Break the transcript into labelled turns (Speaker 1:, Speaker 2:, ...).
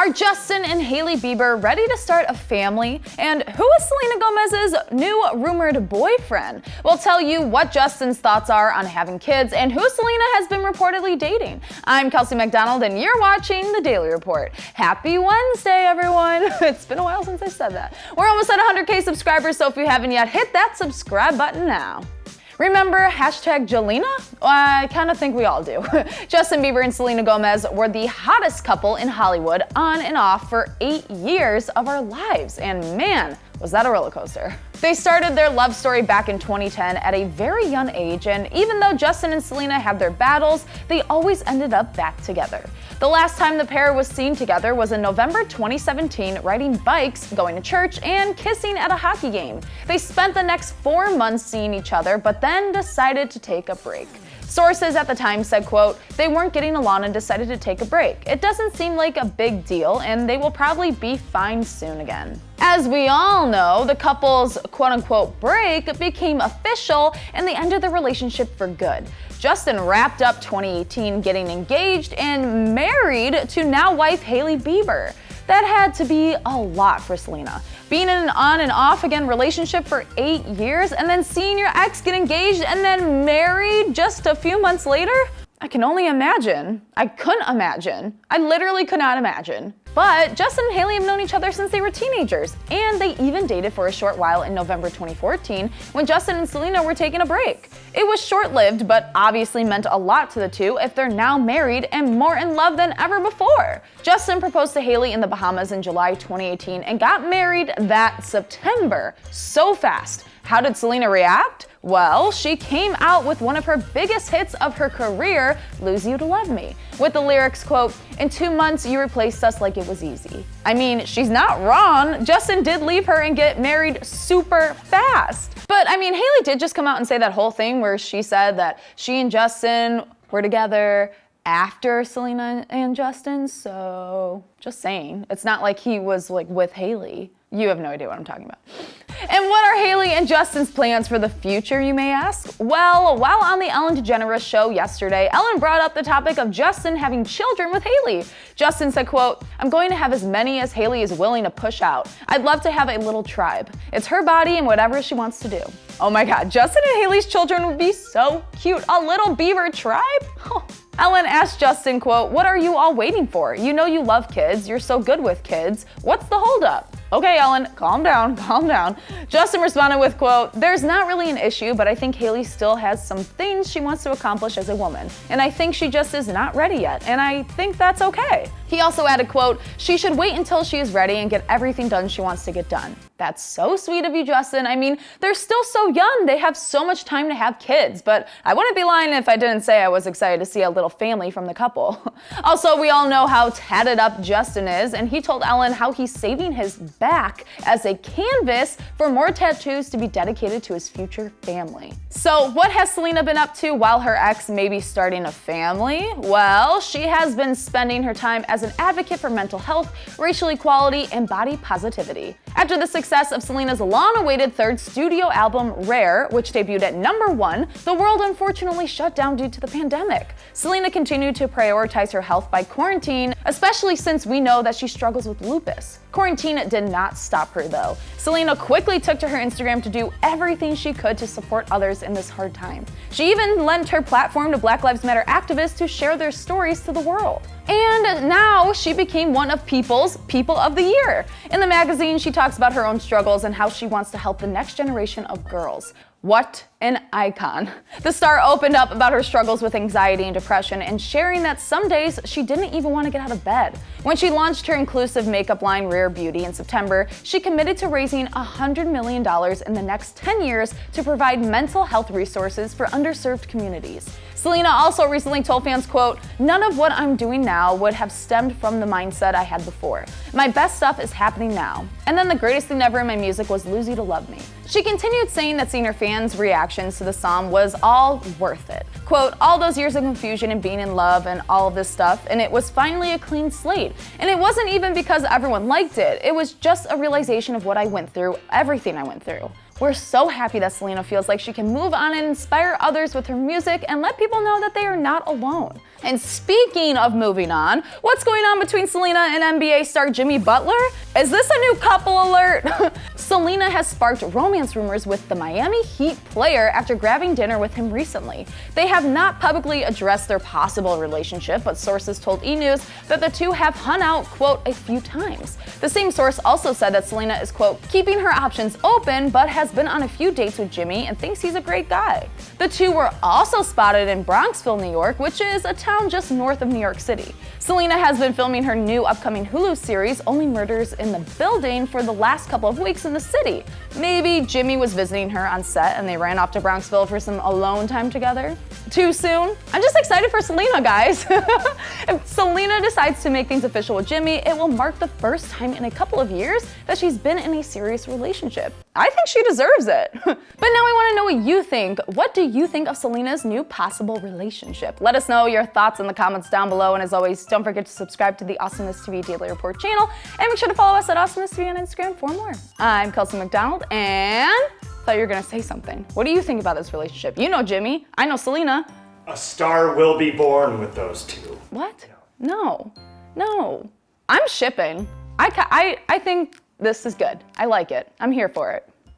Speaker 1: Are Justin and Hailey Bieber ready to start a family? And who is Selena Gomez's new rumored boyfriend? We'll tell you what Justin's thoughts are on having kids and who Selena has been reportedly dating. I'm Kelsey MacDonald and you're watching The Daily Report. Happy Wednesday, everyone. It's been a while since I said that. We're almost at 100K subscribers, so if you haven't yet, hit that subscribe button now. Remember #Jelena? I kind of think we all do. Justin Bieber and Selena Gomez were the hottest couple in Hollywood on and off for 8 years of our lives, and man, was that a roller coaster. They started their love story back in 2010 at a very young age, and even though Justin and Selena had their battles, they always ended up back together. The last time the pair was seen together was in November 2017, riding bikes, going to church, and kissing at a hockey game. They spent the next 4 months seeing each other, but then decided to take a break. Sources at the time said, quote, they weren't getting along and decided to take a break. It doesn't seem like a big deal, and they will probably be fine soon again. As we all know, the couple's quote-unquote break became official and they ended the relationship for good. Justin wrapped up 2018 getting engaged and married to now wife Hailey Bieber. That had to be a lot for Selena. Being in an on and off again relationship for 8 years and then seeing your ex get engaged and then married just a few months later? I can only imagine. I couldn't imagine. I literally could not imagine. But Justin and Hailey have known each other since they were teenagers, and they even dated for a short while in November 2014 when Justin and Selena were taking a break. It was short-lived, but obviously meant a lot to the two if they're now married and more in love than ever before. Justin proposed to Hailey in the Bahamas in July 2018 and got married that September. So fast. How did Selena react? Well, she came out with one of her biggest hits of her career, Lose You to Love Me, with the lyrics, quote, in 2 months you replaced us like it was easy. I mean, she's not wrong. Justin did leave her and get married super fast. But I mean, Hailey did just come out and say that whole thing where she said that she and Justin were together after Selena and Justin, so just saying. It's not like he was like with Hailey. You have no idea what I'm talking about. And what are Hailey and Justin's plans for the future, you may ask? Well, while on the Ellen Degeneres show yesterday, Ellen brought up the topic of Justin having children with Hailey. Justin said, quote, I'm going to have as many as Hailey is willing to push out. I'd love to have a little tribe. It's her body and whatever she wants to do. Oh my God, Justin and Hailey's children would be so cute. A little Bieber tribe? Oh. Ellen asked Justin, quote, what are you all waiting for? You know you love kids. You're so good with kids. What's the holdup? Okay, Ellen, calm down, calm down. Justin responded with, quote, there's not really an issue, but I think Hailey still has some things she wants to accomplish as a woman. And I think she just is not ready yet. And I think that's okay. He also added, quote, she should wait until she is ready and get everything done she wants to get done. That's so sweet of you, Justin. I mean, they're still so young. They have so much time to have kids, but I wouldn't be lying if I didn't say I was excited to see a little family from the couple. Also, we all know how tatted up Justin is, and he told Ellen how he's saving his back as a canvas for more tattoos to be dedicated to his future family. So what has Selena been up to while her ex may be starting a family? Well, she has been spending her time as an advocate for mental health, racial equality, and body positivity. After the success of Selena's long-awaited third studio album, Rare, which debuted at #1, the world unfortunately shut down due to the pandemic. Selena continued to prioritize her health by quarantine, especially since we know that she struggles with lupus. Quarantine did not stop her though. Selena quickly took to her Instagram to do everything she could to support others in this hard time. She even lent her platform to Black Lives Matter activists to share their stories to the world. And now she became one of People's People of the Year. In the magazine, she talks about her own struggles and how she wants to help the next generation of girls. What an icon. The star opened up about her struggles with anxiety and depression and sharing that some days she didn't even want to get out of bed. When she launched her inclusive makeup line Rare Beauty in September, she committed to raising $100 million in the next 10 years to provide mental health resources for underserved communities. Selena also recently told fans, quote, none of what I'm doing now would have stemmed from the mindset I had before. My best stuff is happening now. And then the greatest thing ever in my music was Lose You to Love Me. She continued saying that seeing her fans' reactions to the song was all worth it. Quote, all those years of confusion and being in love and all of this stuff, and it was finally a clean slate. And it wasn't even because everyone liked it. It was just a realization of what I went through, everything I went through. We're so happy that Selena feels like she can move on and inspire others with her music and let people know that they are not alone. And speaking of moving on, what's going on between Selena and NBA star Jimmy Butler? Is this a new couple alert? Selena has sparked romance rumors with the Miami Heat player after grabbing dinner with him recently. They have not publicly addressed their possible relationship, but sources told E! News that the two have hung out, quote, a few times. The same source also said that Selena is, quote, keeping her options open, but has been on a few dates with Jimmy and thinks he's a great guy. The two were also spotted in Bronxville, New York, which is a town just north of New York City. Selena has been filming her new upcoming Hulu series, Only Murders in the Building, for the last couple of weeks in the city. Maybe Jimmy was visiting her on set and they ran off to Bronxville for some alone time together. Too soon? I'm just excited for Selena, guys. If Selena decides to make things official with Jimmy, it will mark the first time in a couple of years that she's been in a serious relationship. I think she deserves it. But now I want to know what you think. What do you think of Selena's new possible relationship? Let us know your thoughts in the comments down below, and as always, don't forget to subscribe to the AwesomenessTV Daily Report channel, and make sure to follow us at AwesomenessTV on Instagram for more. I'm Kelsey MacDonald, and thought you were gonna say something. What do you think about this relationship? You know Jimmy, I know Selena.
Speaker 2: A star will be born with those two.
Speaker 1: What? No. I'm shipping. I think this is good. I like it. I'm here for it.